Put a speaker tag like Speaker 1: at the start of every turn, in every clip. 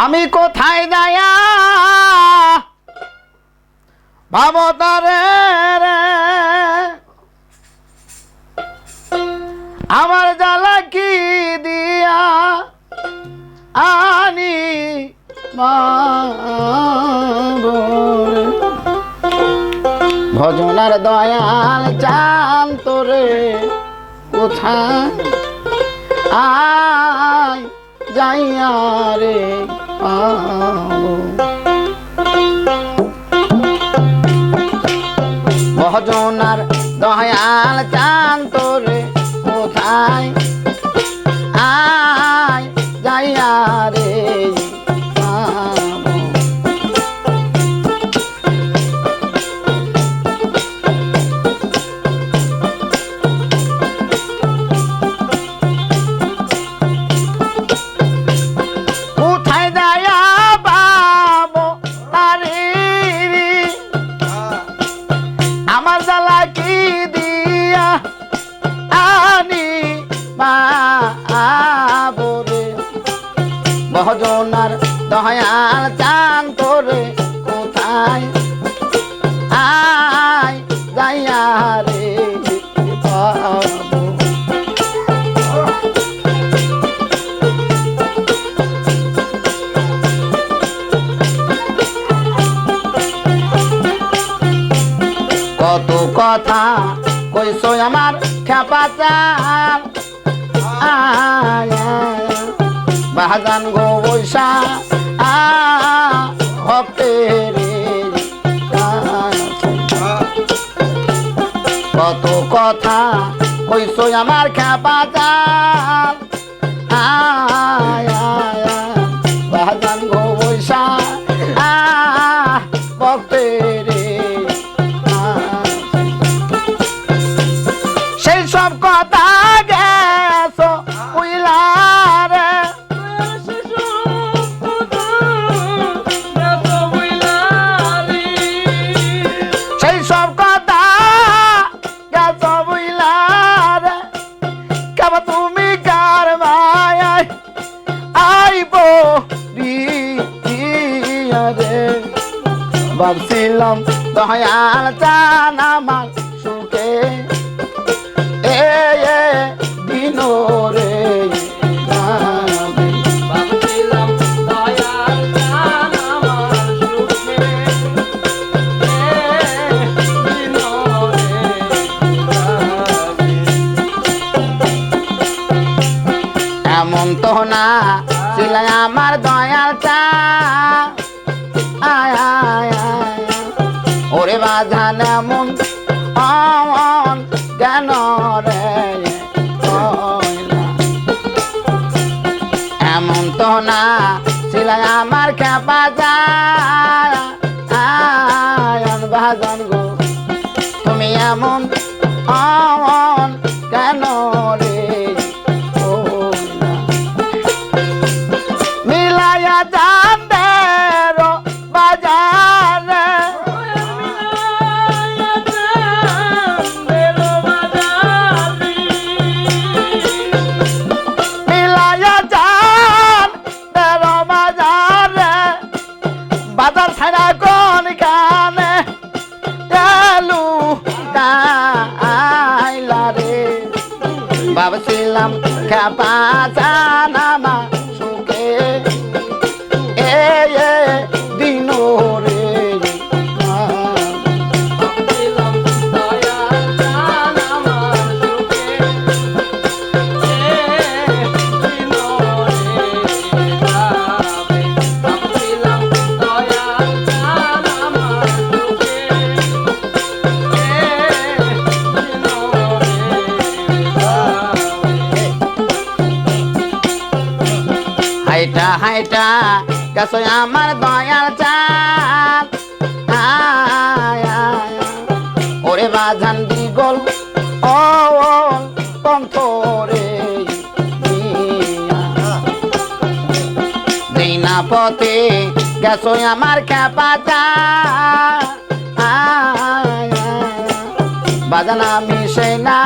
Speaker 1: আমি কোথায় যায়া ভাবো তারে রে, আমার জ্বালা কি দিয়া আনি ভজনার দয়াল চান তোরে কোথায় আয় যাইয়া রে ভজনার দয়াল চান তোরে কোথায় আয় যাইয়া রে ভজনার দয়াল চান তোরে কোথায় আয় যাইয়া রে কত কথা কইছো আমার খেপা চাল বাজান গো বৈশা ভক্তের কত কথা কইছো আমার খেপা চাল বাজান গো বৈশা ভক্তের সেই সব কথা গেছো উইলা ভাবছিলাম দয়াল চান আমার সুখে দিন রে ভাবছিলাম দয়াল চান আমার সুখে দিন রে এমন তো না ছিল আমার দয়াল চান ওরে বাজান এমন কেন রে এমন তো না ছিল আমার খেপা যায় বাজান গো তুমি এমন কেন রে মিলাইয়া যান বাজার ছাড়া কোন গানে চালু গাইলা রে ভাবছিলাম খেপা চান আমার সুখে দিন রে হাইটা হাইটা গেছো আমার দয়াল চাল ওরে বাজান দিগল পন্থ রে দিনা পথে গেছো আমার খেপা চাল বাজান আমি সেই না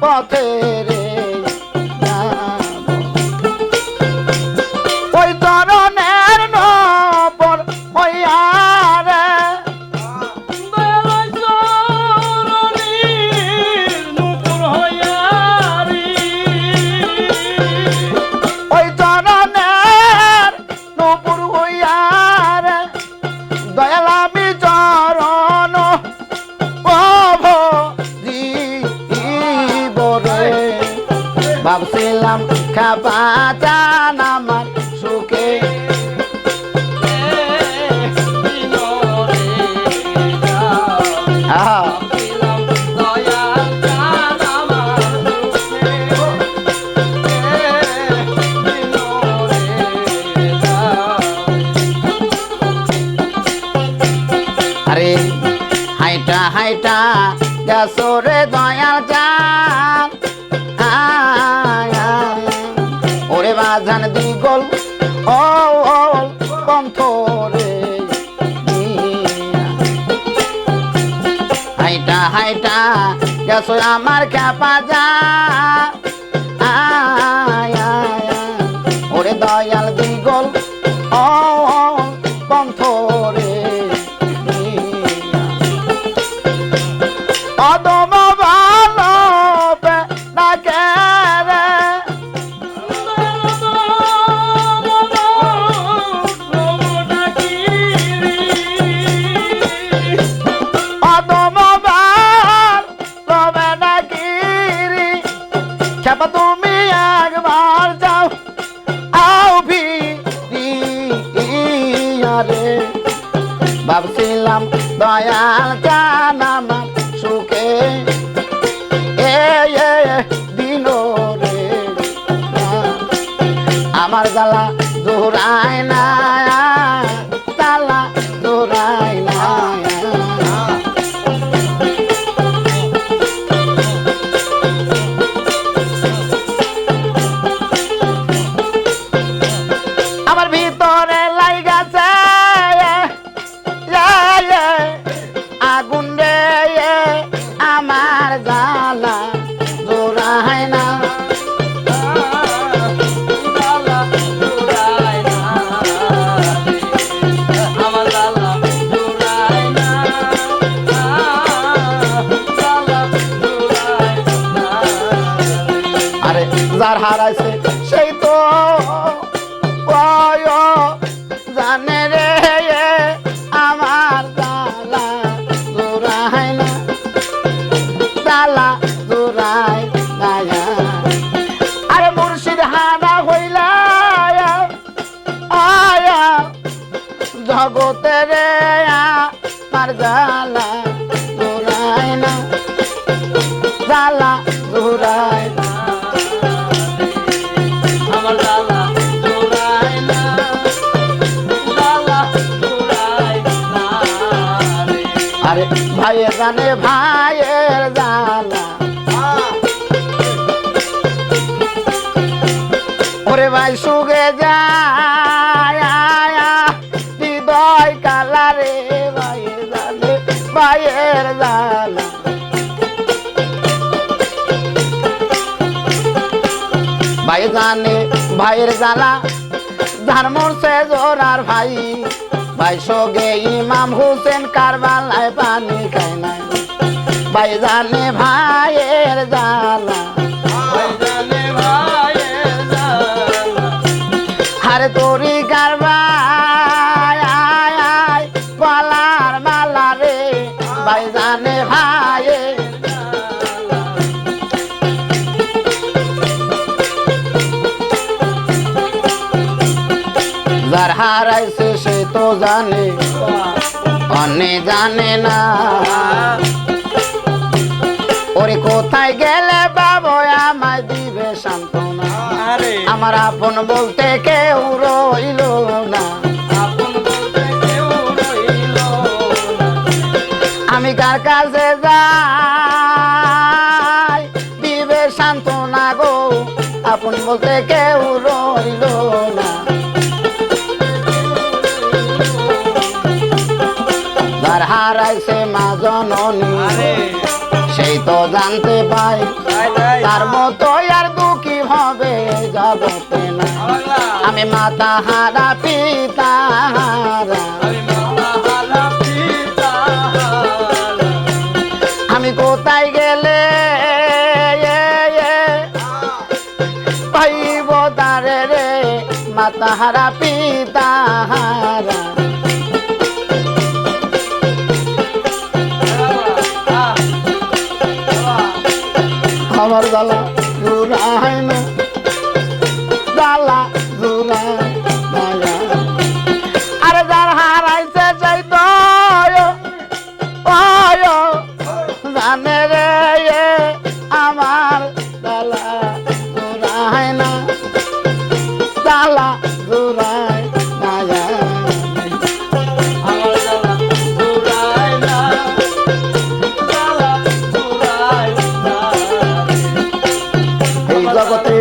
Speaker 1: পথে রে খ্যাপা চান আমার সুখে আরে হাইটা হাইটা গেছরে দয়াল চান ওরে বাজান দিগল ও কণ্ঠরে হাইটা হাইটা গেছো আমার খ্যাপা যা ওরে দয়াল দিগল ও কণ্ঠরে অদম ভালো ডাকে রে অদম ভালো ডাকি খ্যাপা তুমি একবার যাও আও রে ভাবছিলাম দয়াল চান আমার সুখে দিল রে আমার জ্বালা জোড়ায় না জ্বালা জোড়ায় না আমার ভিতরে লাইগাছে আগুন রে আমার জ্বালা জোড়ায় না আরে যার হারাইছে সেই তো জানে রে আমার জ্বালা জোড়ায় না জ্বালা জোড়ায় না আরে মুর্শিদ হানা হইলা আয়া জগতে রে আমার জ্বালা জোড়ায় না জ্বালা জোড়ায় না আমার জ্বালা জোড়ায় না জ্বালা জোড়ায় না আরে ভাইয়ের জানে ভাইয়ের জ্বালা ওরে ভাই সুগে যায় হৃদয় কালা রে ভাইয়ের জানে ভাইয়ের জ্বালা ভাই জানে ভাইয়ের জ্বালা যার মরছে জোরার ভাই ভাই সগে ইমাম হুসেন কারবালায় পানি খায় না ভাই জানে ভাইয়ের জ্বালা হারে তোরি কারবায় পালার মালা রে ভাই জানে ভাইয়ের যার হারাইছে সে তো জানে অনে জানে না ওরে কোথায় গেলে বাবু আমায় দিবে সান্ত্বনা আমার আপন বলতে কেউ রইল না আমি কার কাছে যাই দিবে সান্ত্বনা গো আপন বলতে কেউ রইল না যার হারাইছে মা জননী সেই তো জানতে পাই তার মতো আর দুঃখী হবে জগতে না আমি মাতা হারা পিতা হারা আমি কোথায় গেলে পাইব তারে রে মাতা হারা পিতা হারা আমার জ্বালা জোড়ায় না জ্বালা জোড়ায় না এই জগতে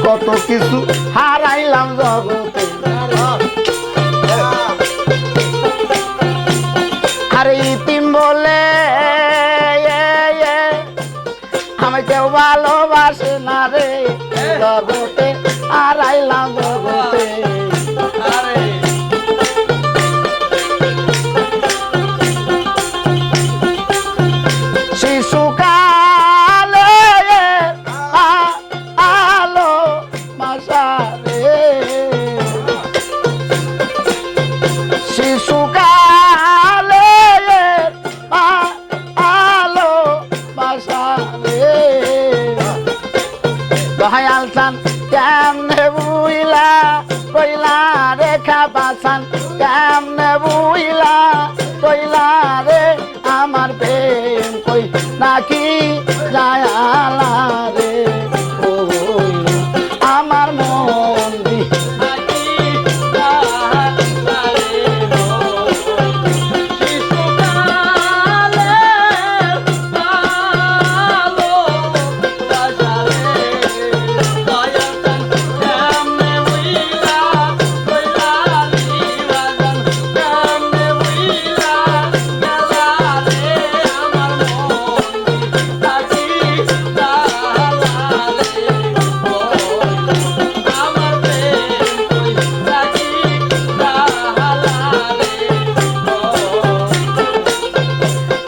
Speaker 1: কত কিছু হারাইলাম জগতে আরে ইতিম বলে আমি কেউ ভালোবাসে না রে জগতে হারাইলাম জগতে শিশুকালে আলো মাসারে শিশুকালে আলো মাসারে দয়াল চান কেমনে বুইলা কইলা রেখা বাসান কেমনে বুইলা কইলা রে আমার প্রেম কই নাকি যায়ালা রে ও আমার মন দি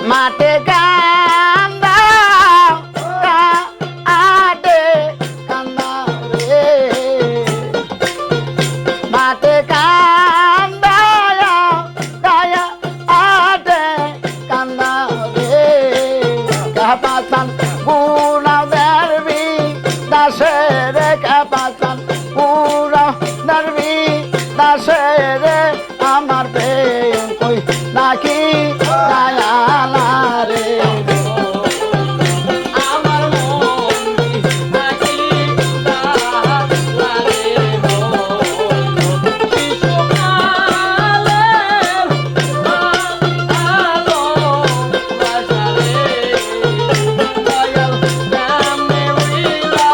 Speaker 1: মাঠে কান্দা আটে কান্দা রে মাঠে কান্দা গায়া আটে কান্দা রে কাপাসান পুরা দরবি দাসে রে কাপাসান পুরা দরবি দাসে রে আমার প্রেম কই নাকি যায়ালা রে আমার মন নাকি যায়ালা রে শিশুকালে আলো বাসারে দয়াল কেমনে উইলা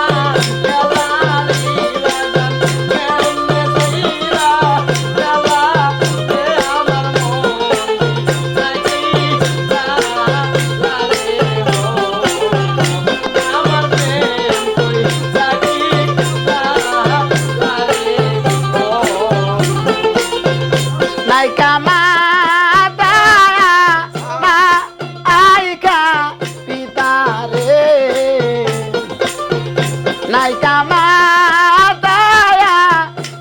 Speaker 1: গেলালি বাজান কেমনে সইরা গেলা রে আমার নাইকা মাতা মা আইকা পিতা রে নাইকা মাতা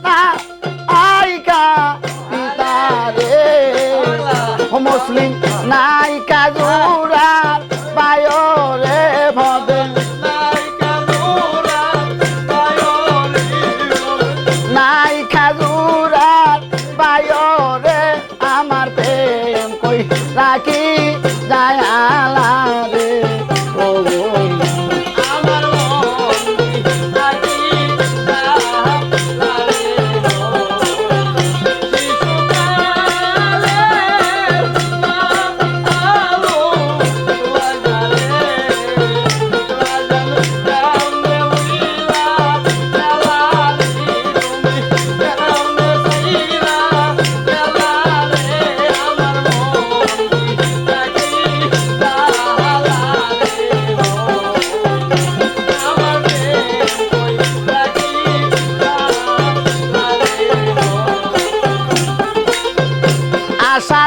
Speaker 1: মা আইকা পিতা রে মুসলিম নাইকা জোড়ার পায় রে ভবে নাইকা জোড়ার পায় নাইকা জোড়ার পায় রে আমার প্রেম কই রাখি যায়ালা রে ও আমার মন রাখি যায়ালা রে শিশুকালে আলো বাজারে বাজান কেমনে উইলা গেলালি তুমি কেমনে সইরা গেলা রে আমার মন নাকি যায়ালা রে আমার প্রেম কই নাকি যায়ালা রে আশা